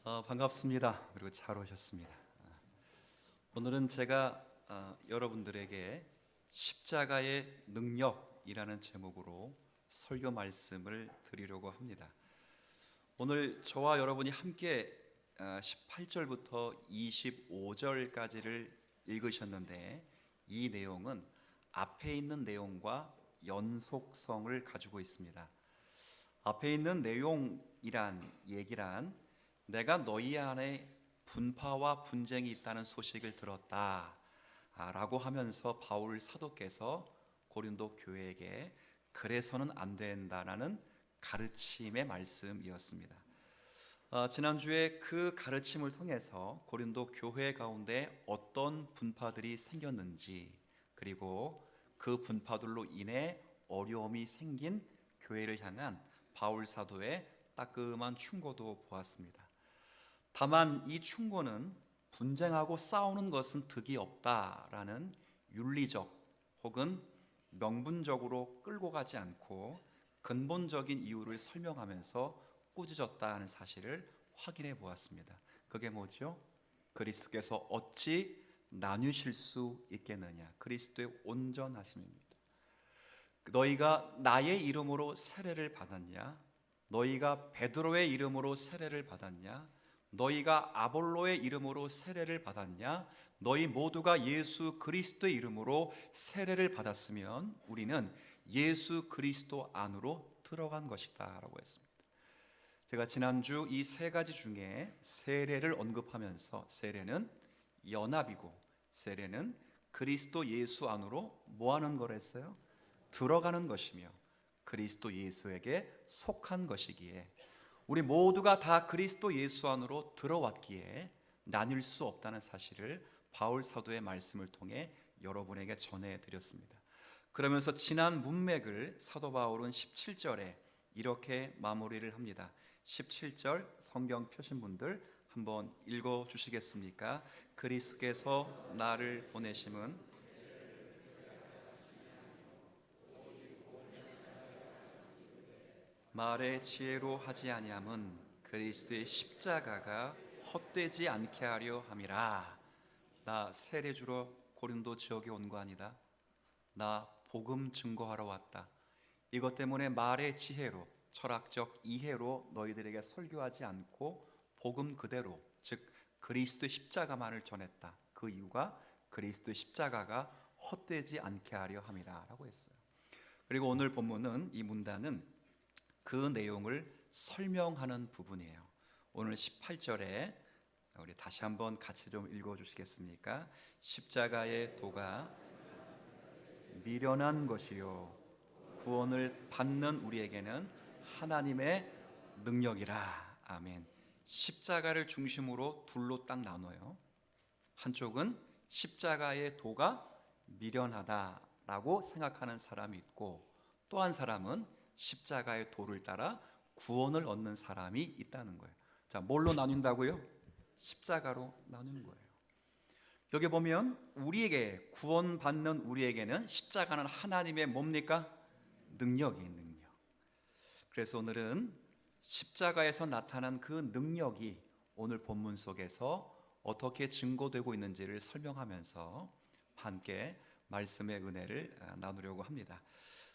반갑습니다. 그리고 잘 오셨습니다. 오늘은 제가 여러분들에게 십자가의 능력이라는 제목으로 설교 말씀을 드리려고 합니다. 오늘 저와 여러분이 함께 18절부터 25절까지를 읽으셨는데, 이 내용은 앞에 있는 내용과 연속성을 가지고 있습니다. 앞에 있는 내용이란 얘기란, 내가 너희 안에 분파와 분쟁이 있다는 소식을 들었다 라고 하면서 바울 사도께서 고린도 교회에게 그래서는 안 된다라는 가르침의 말씀이었습니다. 지난주에 그 가르침을 통해서 고린도 교회 가운데 어떤 분파들이 생겼는지, 그리고 그 분파들로 인해 어려움이 생긴 교회를 향한 바울 사도의 따끔한 충고도 보았습니다. 다만 이 충고는 분쟁하고 싸우는 것은 득이 없다라는 윤리적 혹은 명분적으로 끌고 가지 않고 근본적인 이유를 설명하면서 꾸짖었다는 사실을 확인해 보았습니다. 그게 뭐죠? 그리스도께서 어찌 나누실 수 있겠느냐, 그리스도의 온전하심입니다. 너희가 나의 이름으로 세례를 받았냐? 너희가 베드로의 이름으로 세례를 받았냐? 너희가 아볼로의 이름으로 세례를 받았냐? 너희 모두가 예수 그리스도의 이름으로 세례를 받았으면 우리는 예수 그리스도 안으로 들어간 것이다 라고 했습니다. 제가 지난주 이 세 가지 중에 세례를 언급하면서, 세례는 연합이고 세례는 그리스도 예수 안으로 뭐 하는 거랬어요? 들어가는 것이며 그리스도 예수에게 속한 것이기에, 우리 모두가 다 그리스도 예수 안으로 들어왔기에 나뉠 수 없다는 사실을 바울 사도의 말씀을 통해 여러분에게 전해드렸습니다. 그러면서 지난 문맥을 사도 바울은 17절에 이렇게 마무리를 합니다. 17절 성경 펴신 분들 한번 읽어주시겠습니까? 그리스도께서 나를 보내심은 말의 지혜로 하지 아니함은 그리스도의 십자가가 헛되지 않게 하려 함이라. 나 세례 주러 고린도 지역에 온 거 아니다. 나 복음 증거하러 왔다. 이것 때문에 말의 지혜로, 철학적 이해로 너희들에게 설교하지 않고 복음 그대로, 즉 그리스도의 십자가만을 전했다. 그 이유가 그리스도의 십자가가 헛되지 않게 하려 함이라 라고 했어요. 그리고 오늘 본문은, 이 문단은 그 내용을 설명하는 부분이에요. 오늘 18절에 우리 다시 한번 같이 좀 읽어주시겠습니까? 십자가의 도가 미련한 것이요 구원을 받는 우리에게는 하나님의 능력이라. 아멘. 십자가를 중심으로 둘로 딱 나눠요. 한쪽은 십자가의 도가 미련하다라고 생각하는 사람이 있고, 또 한 사람은 십자가의 도를 따라 구원을 얻는 사람이 있다는 거예요. 자, 뭘로 나뉜다고요? 십자가로 나누는 거예요. 여기 보면 우리에게, 구원받는 우리에게는 십자가는 하나님의 뭡니까? 능력이, 능력. 그래서 오늘은 십자가에서 나타난 그 능력이 오늘 본문 속에서 어떻게 증거되고 있는지를 설명하면서 함께 말씀의 은혜를 나누려고 합니다.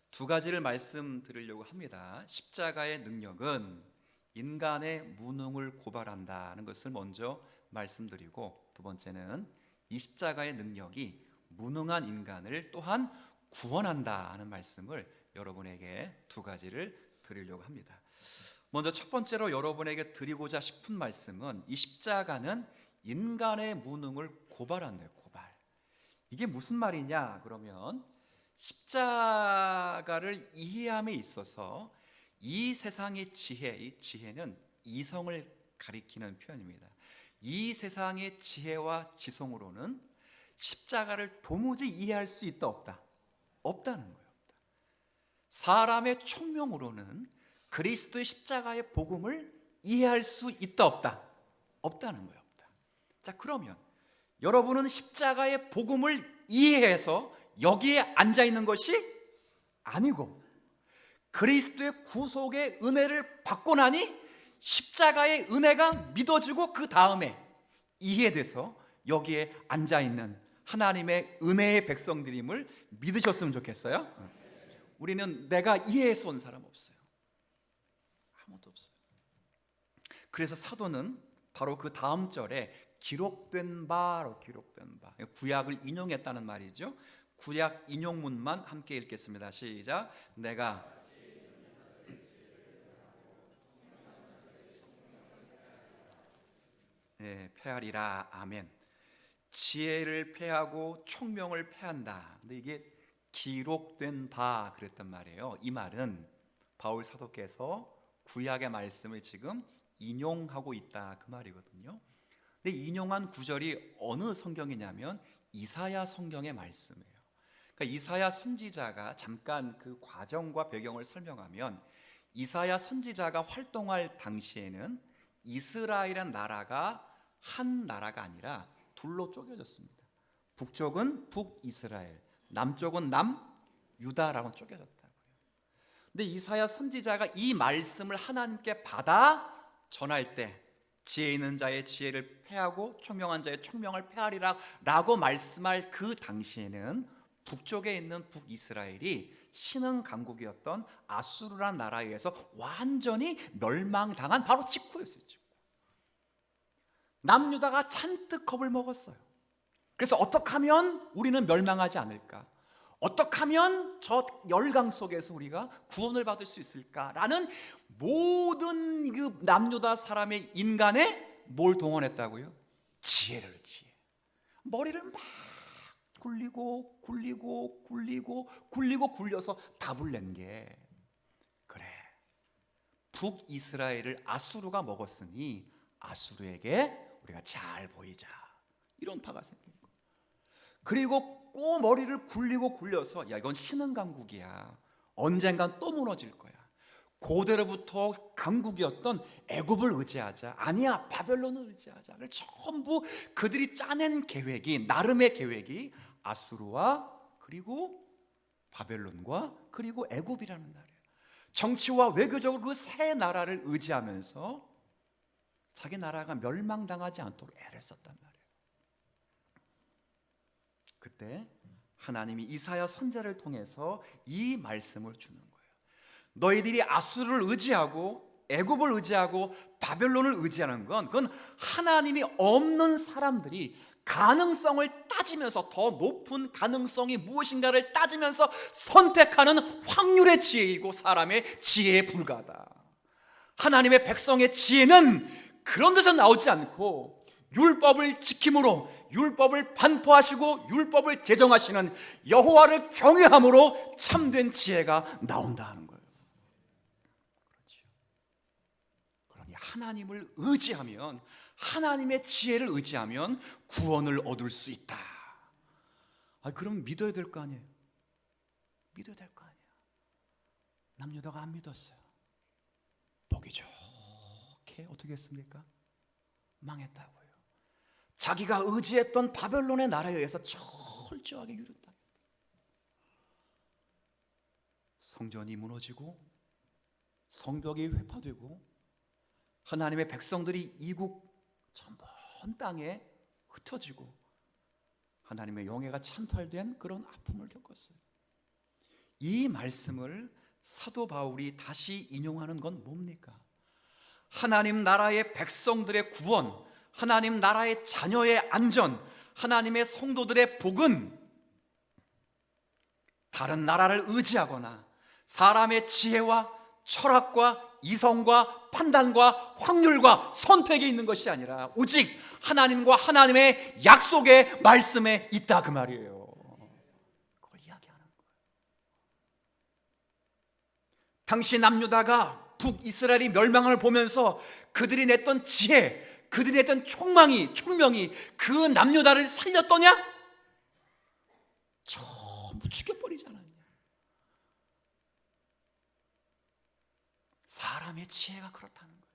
두 가지를 말씀드리려고 합니다. 십자가의 능력은 인간의 무능을 고발한다는 것을 먼저 말씀드리고, 두 번째는 이 십자가의 능력이 무능한 인간을 또한 구원한다는 말씀을 여러분에게 두 가지를 드리려고 합니다. 먼저 첫 번째로 여러분에게 드리고자 싶은 말씀은, 이 십자가는 인간의 무능을 고발한대요. 고발. 이게 무슨 말이냐 그러면, 십자가를 이해함에 있어서 이 세상의 지혜, 이 지혜는 이성을 가리키는 표현입니다. 이 세상의 지혜와 지성으로는 십자가를 도무지 이해할 수 있다 없다? 없다는 거예요. 없다. 사람의 총명으로는 그리스도의 십자가의 복음을 이해할 수 있다 없다? 없다는 거예요. 없다. 자, 그러면 여러분은 십자가의 복음을 이해해서 여기에 앉아 있는 것이 아니고, 그리스도의 구속의 은혜를 받고 나니 십자가의 은혜가 믿어지고 그 다음에 이해돼서 여기에 앉아있는 하나님의 은혜의 백성들임을 믿으셨으면 좋겠어요. 우리는 내가 이해해서 온 사람 없어요. 아무도 없어요. 그래서 사도는 바로 그 다음 절에 기록된 바로 기록된 바, 구약을 인용했다는 말이죠. 구약 인용문만 함께 읽겠습니다. 시작. 내가 패하리라. 아멘. 지혜를 패하고 총명을 패한다. 근데 이게 기록된 바 그랬단 말이에요. 이 말은 바울 사도께서 구약의 말씀을 지금 인용하고 있다 그 말이거든요. 근데 인용한 구절이 어느 성경이냐면 이사야 성경의 말씀이에요. 그러니까 이사야 선지자가 잠깐 그 과정과 배경을 설명하면, 이사야 선지자가 활동할 당시에는 이스라엘이란 나라가 한 나라가 아니라 둘로 쪼개졌습니다. 북쪽은 북이스라엘, 남쪽은 남유다라고 쪼개졌다고요. 근데 이사야 선지자가 이 말씀을 하나님께 받아 전할 때 지혜 있는 자의 지혜를 패하고 총명한 자의 총명을 패하리라 라고 말씀할 그 당시에는 북쪽에 있는 북이스라엘이 신흥 강국이었던 아수르란 나라에 의해서 완전히 멸망당한 바로 직후였어요. 남유다가 잔뜩 겁을 먹었어요. 그래서 어떻게 하면 우리는 멸망하지 않을까? 어떻게 하면 저 열강 속에서 우리가 구원을 받을 수 있을까라는 모든 그 남유다 사람의 인간의 뭘 동원했다고요? 지혜. 머리를 막 굴려서 답을 낸 게, 그래, 북이스라엘을 아수르가 먹었으니 아수르에게 우리가 잘 보이자, 이런 파가 생긴 거예요. 그리고 꼭 머리를 굴려서 야, 이건 신흥 강국이야, 언젠간 또 무너질 거야, 고대로부터 강국이었던 애굽을 의지하자, 아니야 바벨론을 의지하자. 전부 그들이 짜낸 계획이, 나름의 계획이 아수르와 그리고 바벨론과 그리고 애굽이라는 나라예요. 정치와 외교적으로 그 세 나라를 의지하면서 자기 나라가 멸망당하지 않도록 애를 썼단 말이에요. 그때 하나님이 이사야 선지자를 통해서 이 말씀을 주는 거예요. 너희들이 아수르를 의지하고 애굽을 의지하고 바벨론을 의지하는 건, 그건 하나님이 없는 사람들이 가능성을 따지면서, 더 높은 가능성이 무엇인가를 따지면서 선택하는 확률의 지혜이고 사람의 지혜에 불과하다. 하나님의 백성의 지혜는 그런 데서 나오지 않고 율법을 지킴으로, 율법을 반포하시고 율법을 제정하시는 여호와를 경외함으로 참된 지혜가 나온다 하는 거예요. 그렇죠. 그러니 하나님을 의지하면, 하나님의 지혜를 의지하면 구원을 얻을 수 있다. 그럼 믿어야 될 거 아니에요. 믿어야 될 거 아니에요. 남유다가 안 믿었어요. 보기 좋게 어떻게 했습니까? 망했다고요. 자기가 의지했던 바벨론의 나라에 의해서 철저하게 유력당했다. 성전이 무너지고 성벽이 회파되고 하나님의 백성들이 이국 저 먼 땅에 흩어지고 하나님의 영예가 찬탈된 그런 아픔을 겪었어요. 이 말씀을 사도 바울이 다시 인용하는 건 뭡니까? 하나님 나라의 백성들의 구원, 하나님 나라의 자녀의 안전, 하나님의 성도들의 복은 다른 나라를 의지하거나 사람의 지혜와 철학과 이성과 판단과 확률과 선택에 있는 것이 아니라 오직 하나님과 하나님의 약속의 말씀에 있다 그 말이에요. 그걸 이야기하는 거예요. 당시 남유다가 북이스라엘이 멸망을 보면서 그들이 냈던 지혜, 그들이 냈던 총명이 그 남유다를 살렸더냐? 전부 죽여버리지 않았냐? 사람의 지혜가 그렇다는 거예요.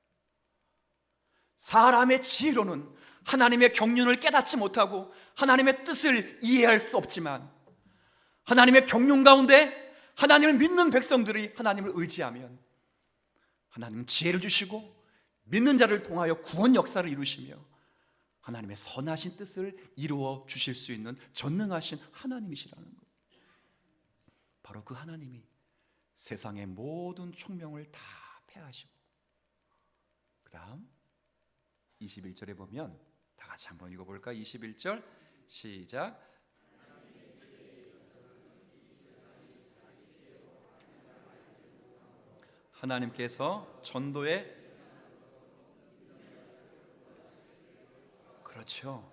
사람의 지혜로는 하나님의 경륜을 깨닫지 못하고 하나님의 뜻을 이해할 수 없지만, 하나님의 경륜 가운데 하나님을 믿는 백성들이 하나님을 의지하면 하나님은 지혜를 주시고 믿는 자를 통하여 구원 역사를 이루시며 하나님의 선하신 뜻을 이루어 주실 수 있는 전능하신 하나님이시라는 거예요. 바로 그 하나님이 세상의 모든 총명을 다 패하시고, 그 다음 21절에 보면 다 같이 한번 읽어볼까? 21절 시작. 하나님께서 전도에, 그렇죠,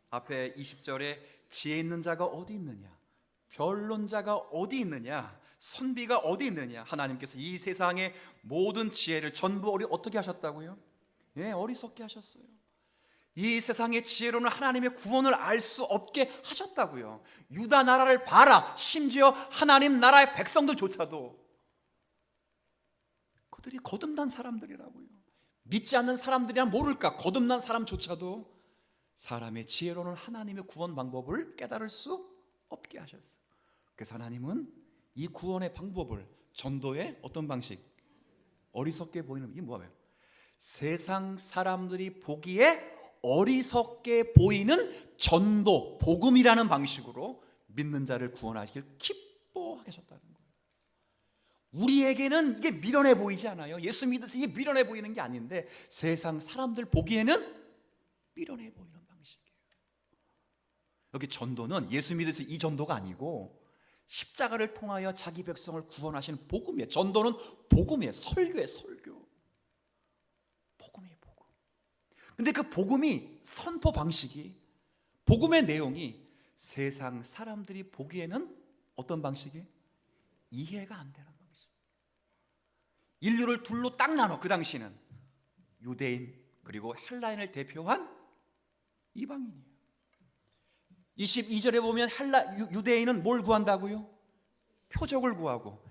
앞에 20절에 지혜 있는 자가 어디 있느냐, 변론자가 어디 있느냐, 선비가 어디 있느냐. 하나님께서 이 세상의 모든 지혜를 전부 어떻게 하셨다고요? 예, 어리석게 하셨어요. 이 세상의 지혜로는 하나님의 구원을 알 수 없게 하셨다고요. 유다 나라를 봐라. 심지어 하나님 나라의 백성들조차도 그들이 거듭난 사람들이라고요. 믿지 않는 사람들이야 모를까? 거듭난 사람조차도 사람의 지혜로는 하나님의 구원 방법을 깨달을 수 없게 하셨어요. 그래서 하나님은 이 구원의 방법을 전도의 어떤 방식? 어리석게 보이는, 이게 뭐예요? 세상 사람들이 보기에 어리석게 보이는 전도, 복음이라는 방식으로 믿는 자를 구원하시길 기뻐하게 하셨다는 거예요. 우리에게는 이게 미련해 보이지 않아요. 예수 믿어서 이게 미련해 보이는 게 아닌데 세상 사람들 보기에는 미련해 보이는 방식이에요. 여기 전도는 예수 믿어서 이 전도가 아니고 십자가를 통하여 자기 백성을 구원하시는 복음이에요. 전도는 복음이에요. 설교예요. 설교. 복음이에요. 복음. 근데 그 복음이, 선포 방식이, 복음의 내용이 세상 사람들이 보기에는 어떤 방식이? 이해가 안 되는 방식. 인류를 둘로 딱 나눠. 그 당시는 유대인 그리고 헬라인을 대표한 이방인이에요. 22절에 보면 유대인은 뭘 구한다고요? 표적을 구하고,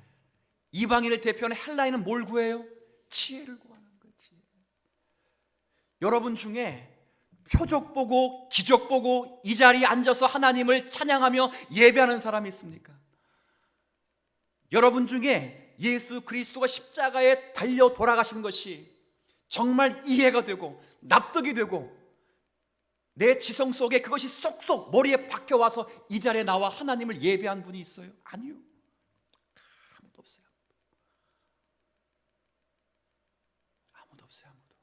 이방인을 대표하는 헬라인은 뭘 구해요? 지혜를 구하는 거예요. 지혜. 여러분 중에 표적 보고 기적 보고 이 자리에 앉아서 하나님을 찬양하며 예배하는 사람이 있습니까? 여러분 중에 예수 그리스도가 십자가에 달려 돌아가신 것이 정말 이해가 되고 납득이 되고 내 지성 속에 그것이 쏙쏙 머리에 박혀와서 이 자리에 나와 하나님을 예배한 분이 있어요? 아니요. 아무도 없어요. 아무도 없어요. 아무도.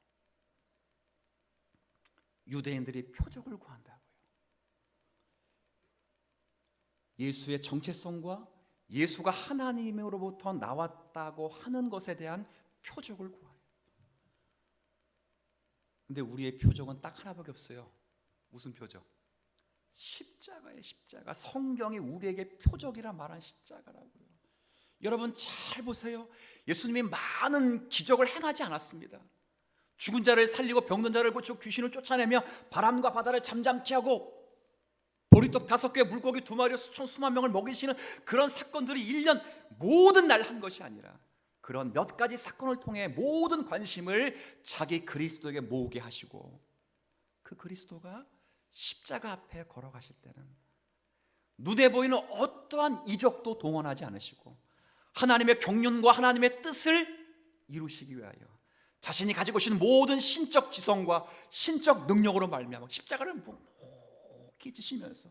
유대인들이 표적을 구한다고요. 예수의 정체성과 예수가 하나님으로부터 나왔다고 하는 것에 대한 표적을 구해요. 근데 우리의 표적은 딱 하나밖에 없어요. 무슨 표적? 십자가예요. 십자가. 성경이 우리에게 표적이라 말한 십자가라고요. 여러분 잘 보세요. 예수님이 많은 기적을 행하지 않았습니다. 죽은 자를 살리고 병든 자를 고치고 귀신을 쫓아내며 바람과 바다를 잠잠케 하고 보리떡 5개 물고기 2마리 수만 명을 먹이시는 그런 사건들이 1년 모든 날 한 것이 아니라 그런 몇 가지 사건을 통해 모든 관심을 자기 그리스도에게 모으게 하시고, 그 그리스도가 십자가 앞에 걸어가실 때는 눈에 보이는 어떠한 이적도 동원하지 않으시고 하나님의 경륜과 하나님의 뜻을 이루시기 위하여 자신이 가지고 계신 모든 신적 지성과 신적 능력으로 말미암아 십자가를 묵묵히 지시면서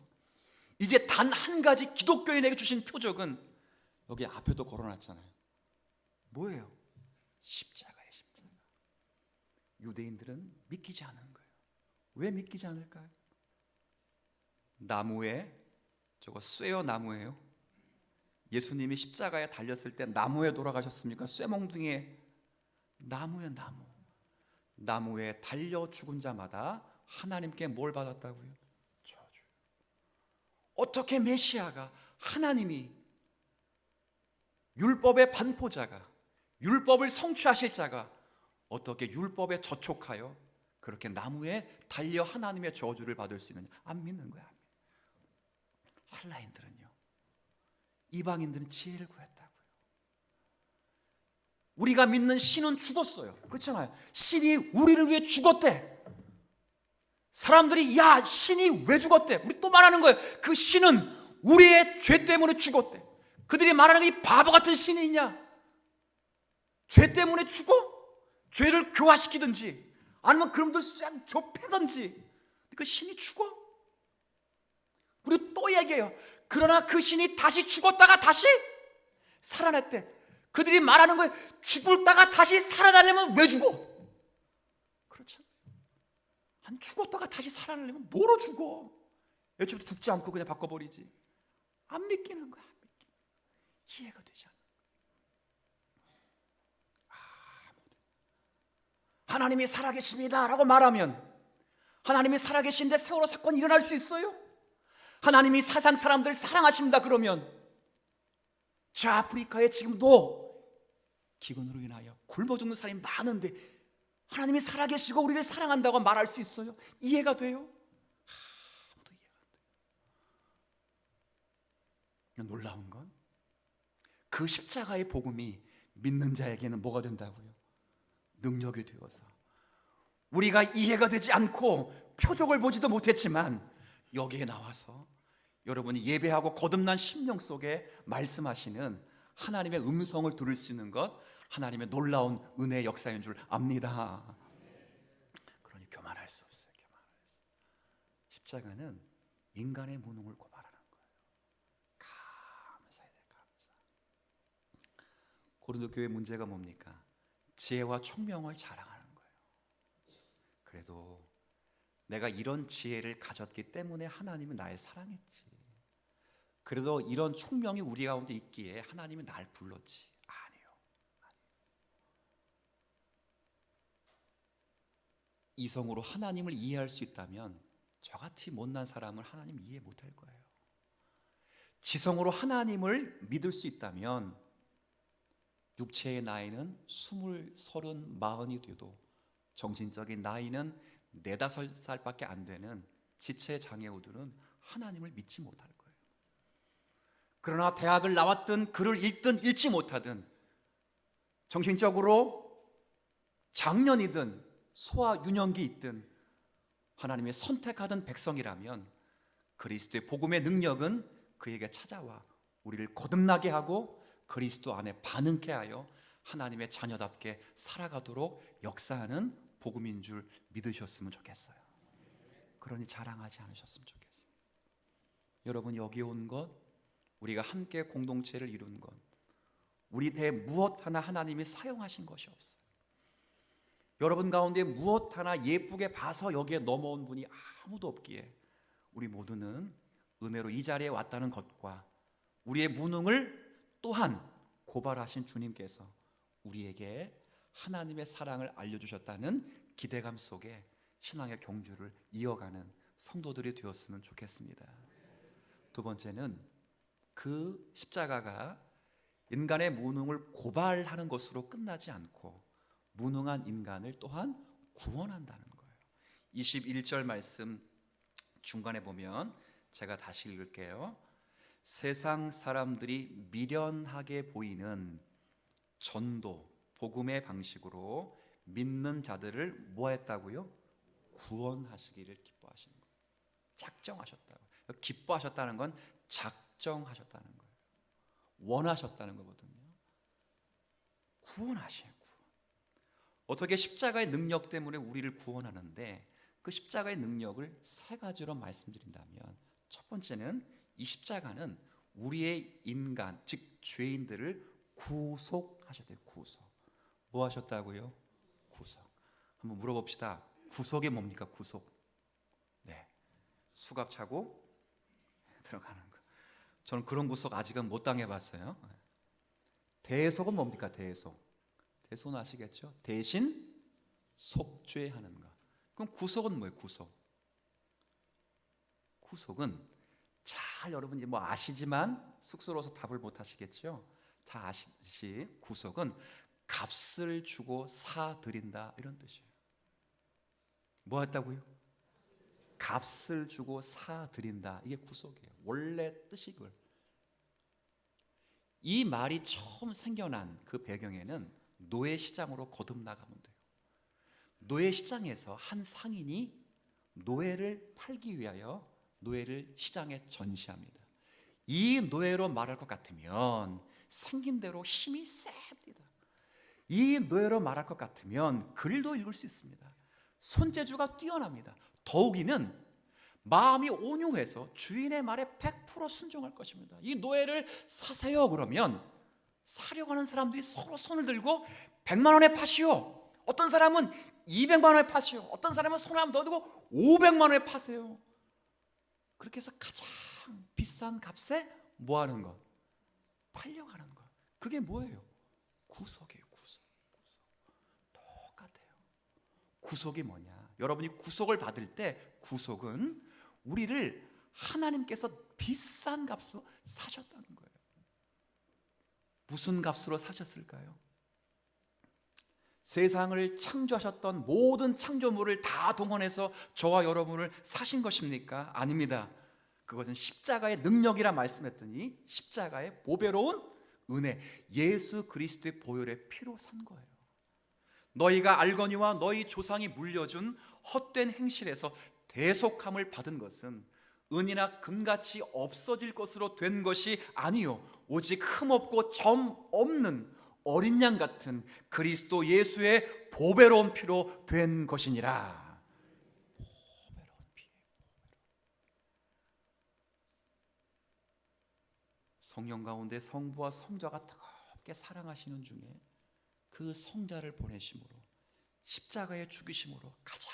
이제 단 한 가지 기독교인에게 주신 표적은 여기 앞에도 걸어놨잖아요. 뭐예요? 십자가예요. 십자가. 유대인들은 믿기지 않은 거예요. 왜 믿기지 않을까요? 나무에, 저거 쇠어 나무예요. 예수님이 십자가에 달렸을 때 나무에 돌아가셨습니까? 쇠몽둥이에? 나무에 나무. 나무에 달려 죽은 자마다 하나님께 뭘 받았다고요? 저주. 어떻게 메시아가, 하나님이 율법의 반포자가, 율법을 성취하실 자가 어떻게 율법에 저촉하여 그렇게 나무에 달려 하나님의 저주를 받을 수 있느냐? 안 믿는 거야. 헬라인들은요, 이방인들은 지혜를 구했다고요. 우리가 믿는 신은 죽었어요. 그렇잖아요. 신이 우리를 위해 죽었대. 사람들이 야, 신이 왜 죽었대? 우리 또 말하는 거예요. 그 신은 우리의 죄 때문에 죽었대. 그들이 말하는 이 바보 같은 신이 있냐? 죄 때문에 죽어? 죄를 교화시키든지 아니면 그놈들 싹 좁히든지 그 신이 죽어. 그리고 또 얘기해요. 그러나 그 신이 다시 죽었다가 다시 살아났대. 그들이 말하는 거예요. 죽었다가 다시 살아나려면 왜 죽어? 그렇죠. 안 죽었다가 다시 살아나려면 뭐로 죽어? 애초부터 죽지 않고 그냥 바꿔버리지. 안 믿기는 거야. 안 믿기는 거야. 이해가 되지 않아. 하나님이 살아계십니다 라고 말하면 하나님이 살아계신데 세월호 사건이 일어날 수 있어요? 하나님이 세상 사람들 사랑하십니다 그러면 저 아프리카에 지금도 기근으로 인하여 굶어 죽는 사람이 많은데 하나님이 살아계시고 우리를 사랑한다고 말할 수 있어요? 이해가 돼요? 아무도 이해가 안 돼요. 놀라운 건 그 십자가의 복음이 믿는 자에게는 뭐가 된다고요? 능력이 되어서 우리가 이해가 되지 않고 표적을 보지도 못했지만 여기에 나와서 여러분이 예배하고 거듭난 심령 속에 말씀하시는 하나님의 음성을 들을 수 있는 것, 하나님의 놀라운 은혜의 역사인 줄 압니다. 그러니 교만할 수 없어요. 교만할 수. 십자가는 인간의 무능을 고발하는 거예요. 감사해야 돼. 감사. 고린도 교회 문제가 뭡니까? 지혜와 총명을 자랑하는 거예요. 그래도 내가 이런 지혜를 가졌기 때문에 하나님은 날 사랑했지. 그래도 이런 총명이 우리 가운데 있기에 하나님이 날 불렀지. 아니요. 이성으로 하나님을 이해할 수 있다면 저같이 못난 사람을 하나님 이해 못할 거예요. 지성으로 하나님을 믿을 수 있다면 육체의 나이는 20, 30, 40이 돼도 정신적인 나이는 4, 5살밖에 안 되는 지체 장애우들은 하나님을 믿지 못할 거예요. 그러나 대학을 나왔든 글을 읽든 읽지 못하든 정신적으로 장년이든 소아 유년기 있든 하나님의 선택하던 백성이라면 그리스도의 복음의 능력은 그에게 찾아와 우리를 거듭나게 하고 그리스도 안에 반응케 하여 하나님의 자녀답게 살아가도록 역사하는 복음인 줄 믿으셨으면 좋겠어요. 그러니 자랑하지 않으셨으면 좋겠어요. 여러분 여기 온 것, 우리가 함께 공동체를 이룬 것, 우리 대 무엇 하나 하나님이 사용하신 것이 없어요. 여러분 가운데 무엇 하나 예쁘게 봐서 여기에 넘어온 분이 아무도 없기에 우리 모두는 은혜로 이 자리에 왔다는 것과 우리의 무능을 또한 고발하신 주님께서 우리에게 하나님의 사랑을 알려주셨다는 기대감 속에 신앙의 경주를 이어가는 성도들이 되었으면 좋겠습니다. 두 번째는 그 십자가가 인간의 무능을 고발하는 것으로 끝나지 않고 무능한 인간을 또한 구원한다는 거예요. 21절 말씀 중간에 보면 제가 다시 읽을게요. 세상 사람들이 미련하게 보이는 전도, 복음의 방식으로 믿는 자들을 뭐 했다고요? 구원하시기를 기뻐하시는 거예요. 작정하셨다고. 기뻐하셨다는 건 작정하셨다는 거예요. 원하셨다는 거거든요. 구원하셔요. 구원. 어떻게 십자가의 능력 때문에 우리를 구원하는데 그 십자가의 능력을 세 가지로 말씀드린다면 첫 번째는 이 십자가는 우리의 인간, 즉 죄인들을 구속하셨대요. 구속. 뭐 하셨다고요? 구속. 한번 물어봅시다. 구속이 뭡니까? 구속. 네. 수갑 차고 들어가는 거. 저는 그런 구속 아직은 못 당해봤어요. 대속은 뭡니까? 대속. 대속은 아시겠죠? 대신 속죄하는 거. 그럼 구속은 뭐예요? 구속. 구속은 잘 여러분 이제 뭐 아시지만 쑥스러워서 답을 못 하시겠죠? 잘 아시듯이 구속은 값을 주고 사드린다 이런 뜻이에요. 뭐 했다고요? 값을 주고 사드린다. 이게 구속이에요. 원래 뜻이 그걸. 이 말이 처음 생겨난 그 배경에는 노예 시장으로 거듭나가면 돼요. 노예 시장에서 한 상인이 노예를 팔기 위하여 노예를 시장에 전시합니다. 이 노예로 말할 것 같으면 생긴 대로 힘이 셉니다. 이 노예로 말할 것 같으면 글도 읽을 수 있습니다. 손재주가 뛰어납니다. 더욱이는 마음이 온유해서 주인의 말에 100% 순종할 것입니다. 이 노예를 사세요 그러면 사려고 하는 사람들이 서로 손을 들고 100만 원에 파시오, 어떤 사람은 200만 원에 파시오, 어떤 사람은 손을 한번 더 들고 500만 원에 파세요. 그렇게 해서 가장 비싼 값에 뭐 하는 것? 팔려가는 것. 그게 뭐예요? 구속이에요. 구속. 똑같아요. 구속이 뭐냐? 여러분이 구속을 받을 때 구속은 우리를 하나님께서 비싼 값으로 사셨다는 거예요. 무슨 값으로 사셨을까요? 세상을 창조하셨던 모든 창조물을 다 동원해서 저와 여러분을 사신 것입니까? 아닙니다. 그것은 십자가의 능력이라 말씀했더니 십자가의 보배로운 은혜, 예수 그리스도의 보혈의 피로 산 거예요. 너희가 알거니와 너희 조상이 물려준 헛된 행실에서 대속함을 받은 것은 은이나 금같이 없어질 것으로 된 것이 아니요 오직 흠없고 점 없는 어린 양 같은 그리스도 예수의 보배로운 피로 된 것이니라. 보배로운 피. 성령 가운데 성부와 성자가 뜨겁게 사랑하시는 중에 그 성자를 보내심으로 십자가의 죽이심으로 가장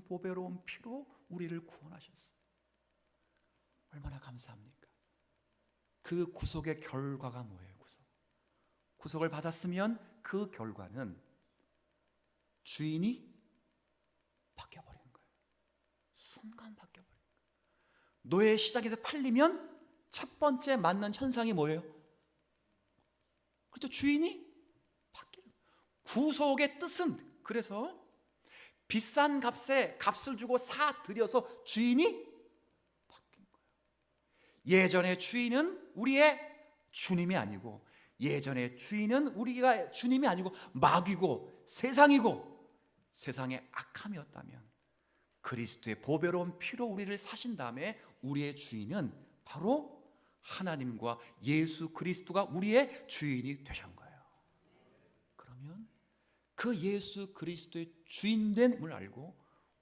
보배로운 피로 우리를 구원하셨어요. 얼마나 감사합니까? 그 구속의 결과가 뭐예요? 구속을 받았으면 그 결과는 주인이 바뀌어버리는 거예요. 순간 바뀌어버리는 거예요. 노예의 시작에서 팔리면 첫 번째 맞는 현상이 뭐예요? 그렇죠. 주인이 바뀌는 거예요. 구속의 뜻은 그래서 비싼 값에 값을 주고 사들여서 주인이 바뀐 거예요. 예전의 주인은 우리의 주님이 아니고, 예전의 주인은 우리가 주님이 아니고 마귀고 세상이고 세상의 악함이었다면 그리스도의 보배로운 피로 우리를 사신 다음에 우리의 주인은 바로 하나님과 예수 그리스도가 우리의 주인이 되신 거예요. 그러면 그 예수 그리스도의 주인됨을 알고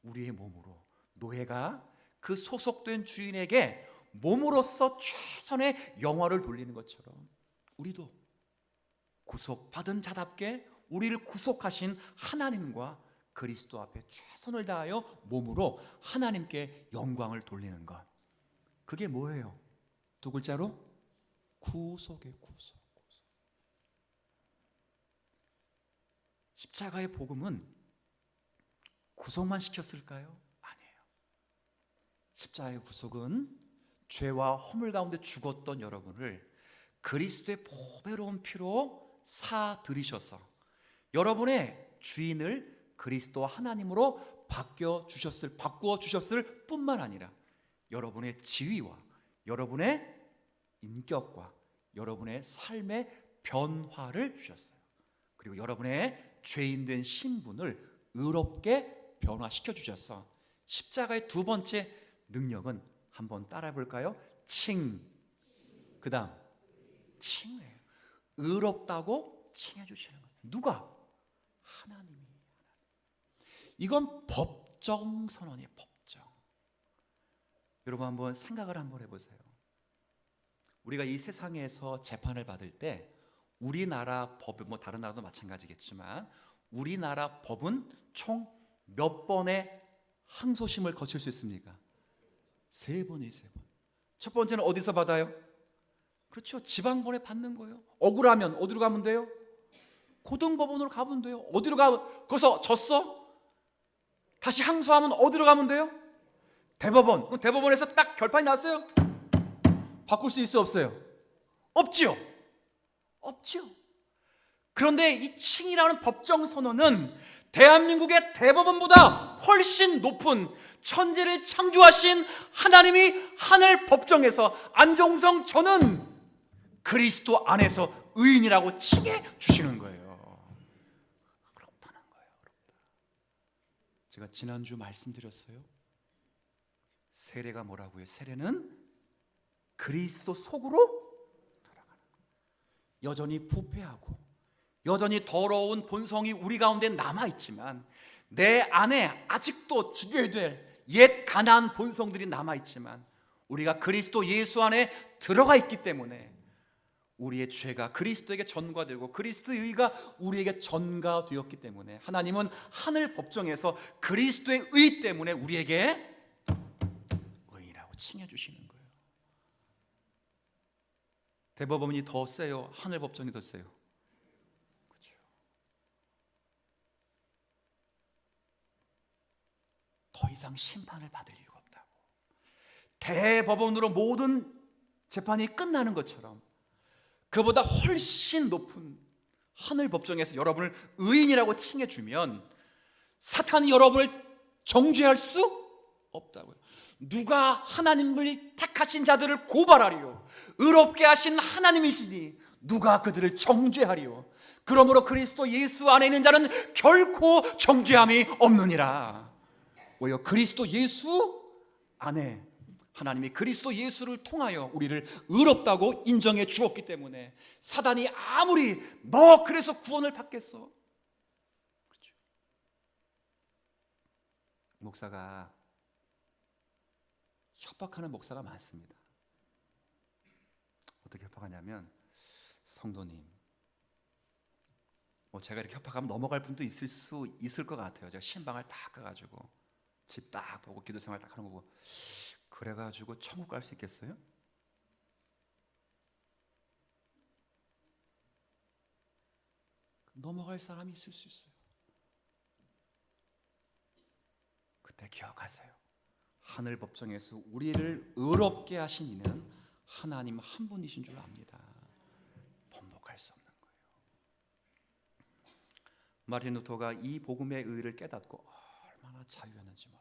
우리의 몸으로 노예가 그 소속된 주인에게 몸으로써 최선의 영화를 돌리는 것처럼 우리도 구속받은 자답게 우리를 구속하신 하나님과 그리스도 앞에 최선을 다하여 몸으로 하나님께 영광을 돌리는 것. 그게 뭐예요? 두 글자로 구속의 구속. 십자가의 복음은 구속만 시켰을까요? 아니에요. 십자가의 구속은 죄와 허물 가운데 죽었던 여러분을 그리스도의 보배로운 피로 사들이셔서 여러분의 주인을 그리스도 하나님으로 바꾸어 주셨을 뿐만 아니라 여러분의 지위와 여러분의 인격과 여러분의 삶의 변화를 주셨어요. 그리고 여러분의 죄인된 신분을 의롭게 변화시켜 주셔서 십자가의 두 번째 능력은 한번 따라해 볼까요? 그 다음 칭해요. 의롭다고 칭해 주시는 거예요. 누가? 하나님이. 이건 법정 선언이에요. 법정. 여러분 한번 생각을 한번 해보세요. 우리가 이 세상에서 재판을 받을 때 우리나라 법, 뭐 다른 나라도 마찬가지겠지만 우리나라 법은 총 몇 번의 항소심을 거칠 수 있습니까? 3번이에요. 3번. 첫 번째는 어디서 받아요? 그렇죠. 지방법원에 받는 거예요. 억울하면 어디로 가면 돼요? 고등법원으로 가면 돼요. 어디로 거기서 졌어? 다시 항소하면 어디로 가면 돼요? 대법원. 그럼 대법원에서 딱 결판이 났어요? 바꿀 수 있어 없어요? 없지요. 그런데 이 칭이라는 법정 선언은 대한민국의 대법원보다 훨씬 높은 천지를 창조하신 하나님이 하늘 법정에서 안종성 저는 그리스도 안에서 의인이라고 칭해 주시는 거예요. 그렇다는 거예요. 제가 지난주 말씀드렸어요. 세례가 뭐라고요? 세례는 그리스도 속으로 들어가는 거예요. 여전히 부패하고 여전히 더러운 본성이 우리 가운데 남아있지만, 내 안에 아직도 죽여야 될 옛 가나안 본성들이 남아있지만, 우리가 그리스도 예수 안에 들어가 있기 때문에 우리의 죄가 그리스도에게 전가되고 그리스도의 의가 우리에게 전가되었기 때문에 하나님은 하늘 법정에서 그리스도의 의 때문에 우리에게 의라고 칭해 주시는 거예요. 대법원이 더 세요? 하늘 법정이 더 세요? 그렇죠. 더 이상 심판을 받을 이유가 없다고. 대법원으로 모든 재판이 끝나는 것처럼 그보다 훨씬 높은 하늘 법정에서 여러분을 의인이라고 칭해주면 사탄이 여러분을 정죄할 수 없다고요. 누가 하나님을 택하신 자들을 고발하리요? 의롭게 하신 하나님이시니 누가 그들을 정죄하리요? 그러므로 그리스도 예수 안에 있는 자는 결코 정죄함이 없느니라. 왜요? 그리스도 예수 안에 하나님이 그리스도 예수를 통하여 우리를 의롭다고 인정해 주었기 때문에 사단이 아무리 너 그래서 구원을 받겠어? 그렇죠. 목사가 협박하는 목사가 많습니다. 어떻게 협박하냐면, 성도님, 제가 이렇게 협박하면 넘어갈 분도 있을 것 같아요. 제가 신방을 딱 가가지고 집 딱 보고 기도 생활 딱 하는 거 보고, 그래가지고 천국 갈 수 있겠어요? 넘어갈 사람이 있을 수 있어요. 그때 기억하세요. 하늘 법정에서 우리를 의롭게 하신 이는 하나님 한 분이신 줄 압니다. 번복할 수 없는 거예요. 마틴 루터가 이 복음의 의의를 깨닫고 얼마나 자유했는지 몰라요.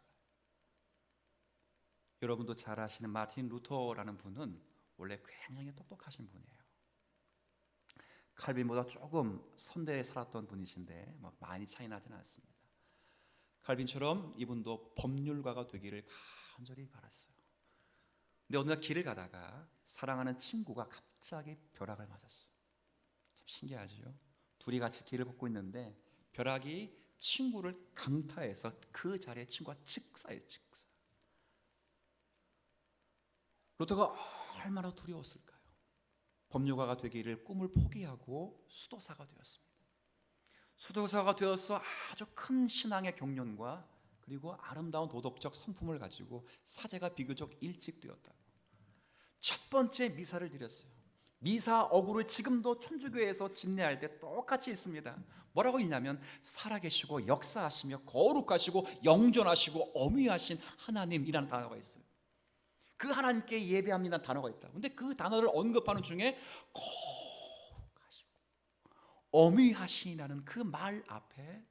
여러분도 잘 아시는 마틴 루터라는 분은 원래 굉장히 똑똑하신 분이에요. 칼빈보다 조금 선대에 살았던 분이신데 많이 차이 나지는 않습니다. 칼빈처럼 이분도 법률가가 되기를 간절히 바랐어요. 근데 어느 날 길을 가다가 사랑하는 친구가 갑자기 벼락을 맞았어요. 참 신기하죠? 둘이 같이 길을 걷고 있는데 벼락이 친구를 강타해서 그 자리에 친구가 즉사예요. 즉사. 루터가 얼마나 두려웠을까요? 법률가가 되기를 꿈을 포기하고 수도사가 되었습니다. 수도사가 되어서 아주 큰 신앙의 경륜과 그리고 아름다운 도덕적 성품을 가지고 사제가 비교적 일찍 되었다고. 첫 번째 미사를 드렸어요. 미사 어구를 지금도 천주교에서 집례할 때 똑같이 있습니다. 뭐라고 있냐면, 살아계시고 역사하시며 거룩하시고 영존하시고 엄위하신 하나님이라는 단어가 있어요. 그 하나님께 예배합니다는 단어가 있다. 근데 그 단어를 언급하는 중에 거룩하시고 엄위하시라는 그 말 앞에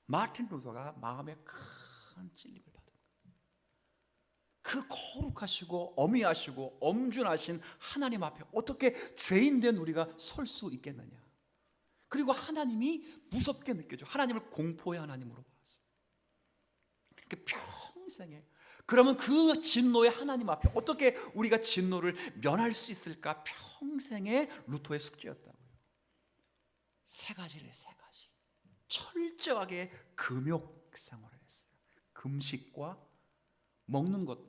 마틴 루터가 마음에 큰 찔림을 받은 거예요. 그 거룩하시고 엄위하시고 엄준하신 하나님 앞에 어떻게 죄인된 우리가 설 수 있겠느냐. 그리고 하나님이 무섭게 느껴져. 하나님을 공포의 하나님으로 봤어요. 평생에. 그러면 그 진노의 하나님 앞에 어떻게 우리가 진노를 면할 수 있을까? 평생의 루터의 숙제였다고요. 세 가지를 세 가지. 철저하게 금욕 생활을 했어요. 금식과 먹는 것,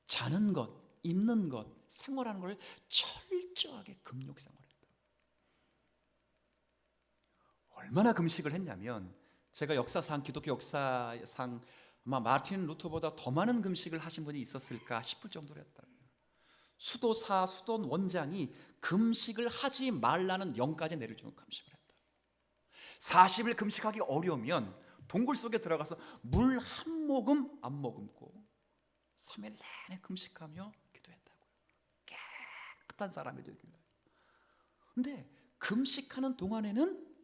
자는 것, 입는 것, 생활하는 걸 철저하게 금욕 생활했다. 얼마나 금식을 했냐면, 제가 역사상, 기독교 역사상 아마 마틴 루터보다 더 많은 금식을 하신 분이 있었을까 싶을 정도로 했다고요. 수도사, 수도 원장이 금식을 하지 말라는 영까지 내려주는 금식을 했다. 40일 금식하기 어려우면 동굴 속에 들어가서 물 한 모금 안 머금고 3일 내내 금식하며 기도했다고요. 깨끗한 사람이 되길. 근데 금식하는 동안에는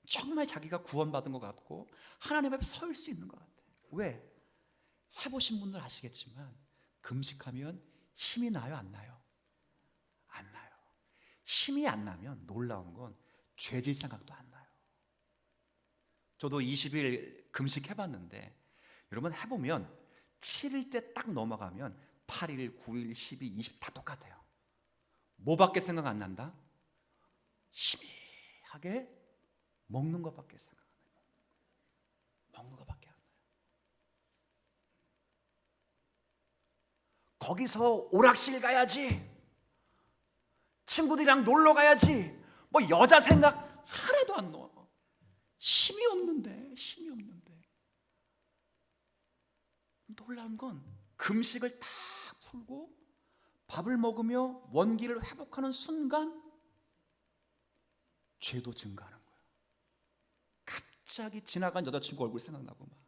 정말 자기가 구원받은 것 같고 하나님 앞에 설 수 있는 것 같아요. 왜? 해보신 분들 아시겠지만 금식하면 힘이 나요? 안 나요? 안 나요. 힘이 안 나면 놀라운 건 죄질 생각도 안 나요. 저도 20일 금식해봤는데 여러분 해보면 7일 때 딱 넘어가면 8일, 9일, 12, 20 다 똑같아요. 뭐밖에 생각 안 난다? 희미하게 먹는 것밖에 생각 안 해요. 먹는 것밖에 안 해요. 거기서 오락실 가야지, 친구들이랑 놀러 가야지, 뭐 여자 생각 하나도 안 넣어. 힘이 없는데. 놀라운 건 금식을 다 풀고 밥을 먹으며 원기를 회복하는 순간 죄도 증가하는 거예요. 갑자기 지나간 여자친구 얼굴 생각나고 막.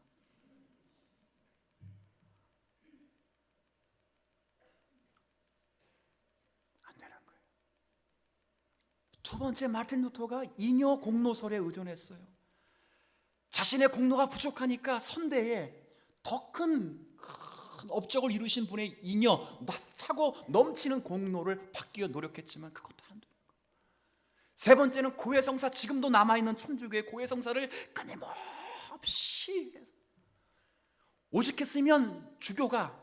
안 되는 거예요. 두 번째, 마틴 루터가 잉여 공로설에 의존했어요. 자신의 공로가 부족하니까 선대에 더 큰 업적을 이루신 분의 잉여, 차고 넘치는 공로를 받기 위해 노력했지만 그것도 안 돼요. 세 번째는 고해성사, 지금도 남아있는 천주교의 고해성사를 끊임없이 해서, 오직했으면 주교가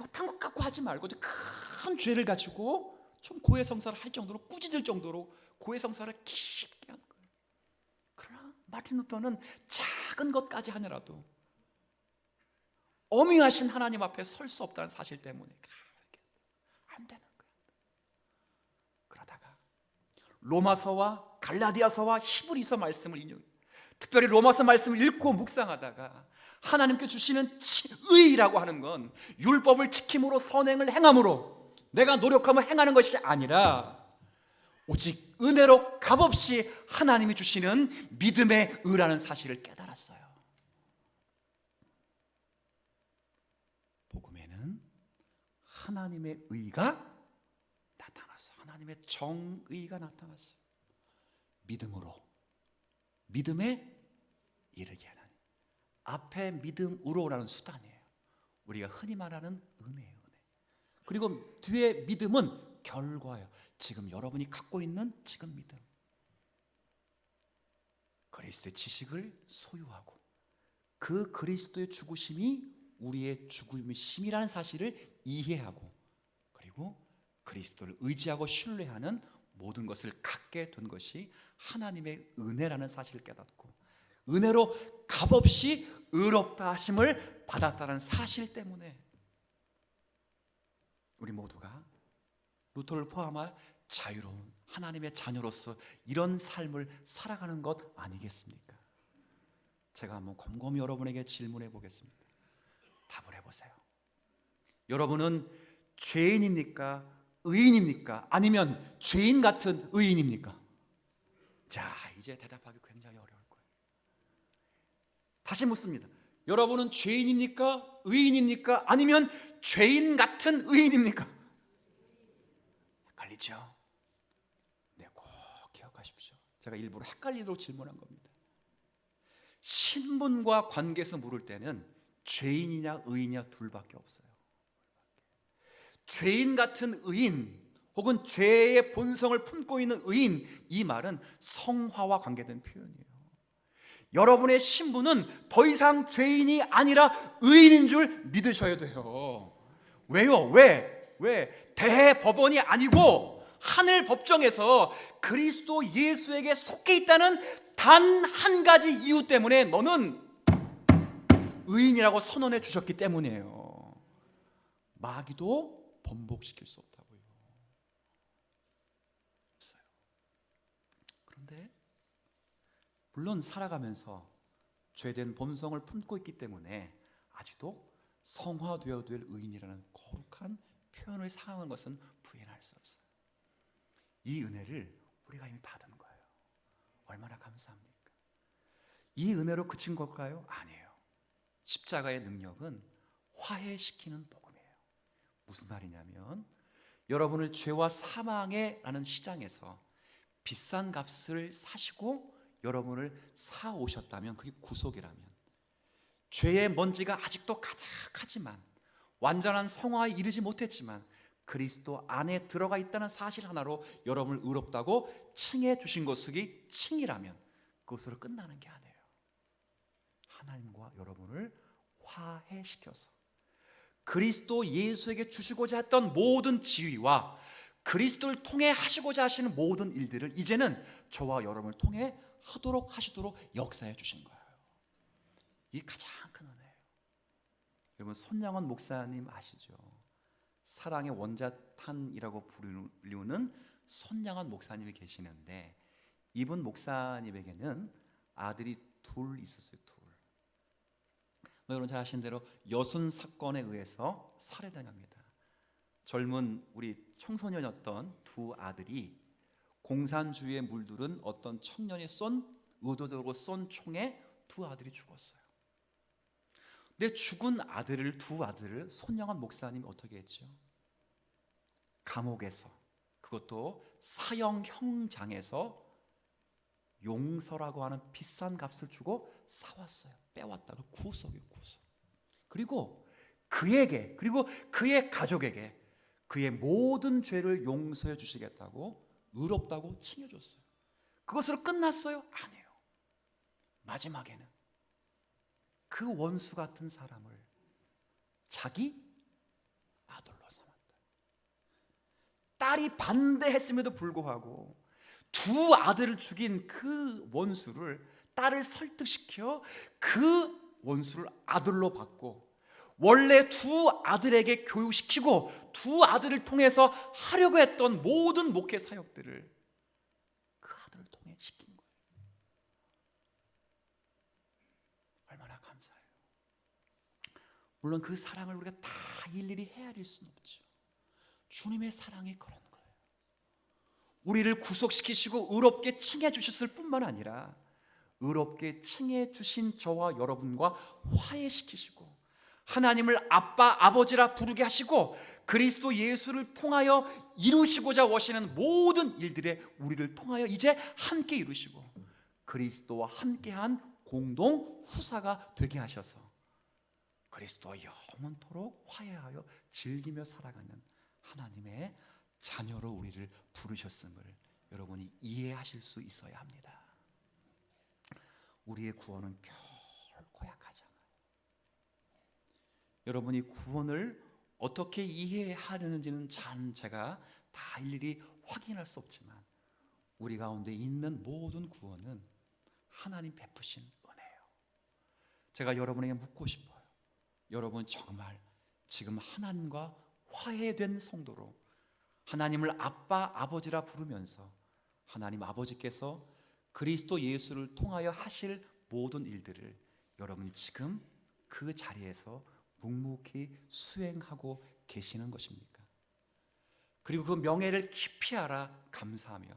요딴 것 갖고 하지 말고 큰 죄를 가지고 좀 고해성사를 할 정도로, 꾸짖을 정도로 고해성사를 깊게 하는 거예요. 그러나 마틴 루터는 작은 것까지 하느라도 어미하신 하나님 앞에 설 수 없다는 사실 때문에 안 되는 거예요. 그러다가 로마서와 갈라디아서와 히브리서 말씀을 인용해요. 특별히 로마서 말씀을 읽고 묵상하다가 하나님께 주시는 의라고 하는 건 율법을 지킴으로 선행을 행함으로 내가 노력하며 행하는 것이 아니라 오직 은혜로 값없이 하나님이 주시는 믿음의 의라는 사실을 깨달았어요. 복음에는 하나님의 의가 나타났어요. 하나님의 정의가 나타났어요. 믿음으로, 믿음에 이르게 하는, 앞에 믿음으로라는 수단이에요. 우리가 흔히 말하는 은혜예요. 은혜. 그리고 뒤에 믿음은 결과예요. 지금 여러분이 갖고 있는 지금 믿음, 그리스도의 지식을 소유하고 그 그리스도의 죽으심이 우리의 죽음이심이라는 사실을 이해하고, 그리고 그리스도를 의지하고 신뢰하는 모든 것을 갖게 된 것이 하나님의 은혜라는 사실을 깨닫고, 은혜로 값없이 의롭다 하심을 받았다는 사실 때문에 우리 모두가 루터를 포함한 자유로운 하나님의 자녀로서 이런 삶을 살아가는 것 아니겠습니까? 제가 한번 곰곰이 여러분에게 질문해 보겠습니다. 답을 해보세요. 여러분은 죄인입니까? 의인입니까? 아니면 죄인 같은 의인입니까? 자, 이제 대답하기 굉장히 어려울 거예요. 다시 묻습니다. 여러분은 죄인입니까? 의인입니까? 아니면 죄인 같은 의인입니까? 헷갈리죠? 네, 꼭 기억하십시오. 제가 일부러 헷갈리도록 질문한 겁니다. 신분과 관계에서 물을 때는 죄인이냐 의인이냐 둘밖에 없어요. 죄인 같은 의인 혹은 죄의 본성을 품고 있는 의인, 이 말은 성화와 관계된 표현이에요. 여러분의 신분은 더 이상 죄인이 아니라 의인인 줄 믿으셔야 돼요. 왜요? 왜? 대법원이 아니고 하늘 법정에서 그리스도 예수에게 속해 있다는 단 한 가지 이유 때문에 너는 의인이라고 선언해 주셨기 때문이에요. 마귀도 번복시킬 수 없다고요. 없어요. 그런데 물론 살아가면서 죄된 본성을 품고 있기 때문에 아직도 성화되어야 될 의인이라는 거룩한 표현을 사용한 것은 부인할 수 없어요. 이 은혜를 우리가 이미 받은 거예요. 얼마나 감사합니까? 이 은혜로 그친 걸까요? 아니에요. 십자가의 능력은 화해시키는 복음이에요. 무슨 말이냐면 여러분을 죄와 사망의 라는 시장에서 비싼 값을 사시고 여러분을 사오셨다면 그게 구속이라면, 죄의 먼지가 아직도 가득하지만 완전한 성화에 이르지 못했지만 그리스도 안에 들어가 있다는 사실 하나로 여러분을 의롭다고 칭해 주신 것이 칭이라면 그것으로 끝나는 게 아니에요. 하나님과 여러분을 화해시켜서 그리스도 예수에게 주시고자 했던 모든 지위와 그리스도를 통해 하시고자 하시는 모든 일들을 이제는 저와 여러분을 통해 하도록 하시도록 역사해 주신 거예요. 이게 가장 큰 은혜예요. 여러분, 손양원 목사님 아시죠? 사랑의 원자탄이라고 부르는 손양원 목사님이 계시는데, 이분 목사님에게는 아들이 둘 있었어요. 둘. 여러분 잘 아시는 대로 여순 사건에 의해서 살해당합니다. 젊은 우리 청소년이었던 두 아들이 공산주의에 물들은 어떤 청년이 의도적으로 쏜 총에 두 아들이 죽었어요. 근데 죽은 두 아들을 손양원 목사님이 어떻게 했죠? 감옥에서, 그것도 사형형장에서 용서라고 하는 비싼 값을 주고 사왔어요. 빼왔다고. 구속이에요, 구속. 그리고 그에게, 그리고 그의 가족에게 그의 모든 죄를 용서해 주시겠다고, 의롭다고 칭해줬어요. 그것으로 끝났어요? 아니에요. 마지막에는 그 원수 같은 사람을 자기 아들로 삼았다. 딸이 반대했음에도 불구하고 두 아들을 죽인 그 원수를, 딸을 설득시켜 그 원수를 아들로 받고, 원래 두 아들에게 교육시키고 두 아들을 통해서 하려고 했던 모든 목회 사역들을 그 아들을 통해 시킨 거예요. 얼마나 감사해요. 물론 그 사랑을 우리가 다 일일이 헤아릴 수는 없죠. 주님의 사랑이 그런 거예요. 우리를 구속시키시고 의롭게 칭해 주셨을 뿐만 아니라 의롭게 칭해 주신 저와 여러분과 화해시키시고 하나님을 아빠, 아버지라 부르게 하시고 그리스도 예수를 통하여 이루시고자 하시는 모든 일들에 우리를 통하여 이제 함께 이루시고 그리스도와 함께한 공동 후사가 되게 하셔서 그리스도와 영원토록 화해하여 즐기며 살아가는 하나님의 자녀로 우리를 부르셨음을 여러분이 이해하실 수 있어야 합니다. 우리의 구원은 결코 약하지 않아요. 여러분이 구원을 어떻게 이해하려는지는 제가 다 일일이 확인할 수 없지만 우리 가운데 있는 모든 구원은 하나님 베푸신 은혜예요. 제가 여러분에게 묻고 싶어요. 여러분 정말 지금 하나님과 화해된 성도로 하나님을 아빠, 아버지라 부르면서 하나님 아버지께서 그리스도 예수를 통하여 하실 모든 일들을 여러분이 지금 그 자리에서 묵묵히 수행하고 계시는 것입니까? 그리고 그 명예를 깊이 알아 감사하며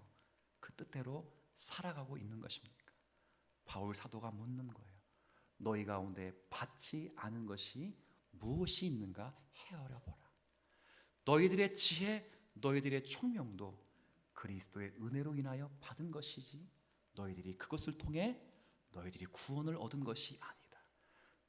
그 뜻대로 살아가고 있는 것입니까? 바울 사도가 묻는 거예요. 너희 가운데 받지 않은 것이 무엇이 있는가 헤아려보라. 너희들의 지혜, 너희들의 총명도 그리스도의 은혜로 인하여 받은 것이지 너희들이 그것을 통해 너희들이 구원을 얻은 것이 아니다.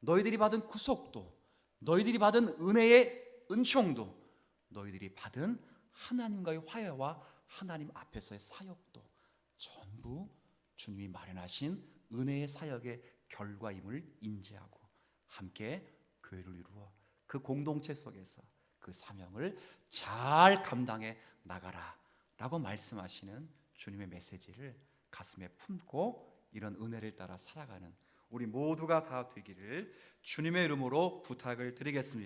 너희들이 받은 구속도, 너희들이 받은 은혜의 은총도, 너희들이 받은 하나님과의 화해와 하나님 앞에서의 사역도 전부 주님이 마련하신 은혜의 사역의 결과임을 인지하고 함께 교회를 이루어 그 공동체 속에서 그 사명을 잘 감당해 나가라 라고 말씀하시는 주님의 메시지를 가슴에 품고 이런 은혜를 따라 살아가는 우리 모두가 다 되기를 주님의 이름으로 부탁을 드리겠습니다.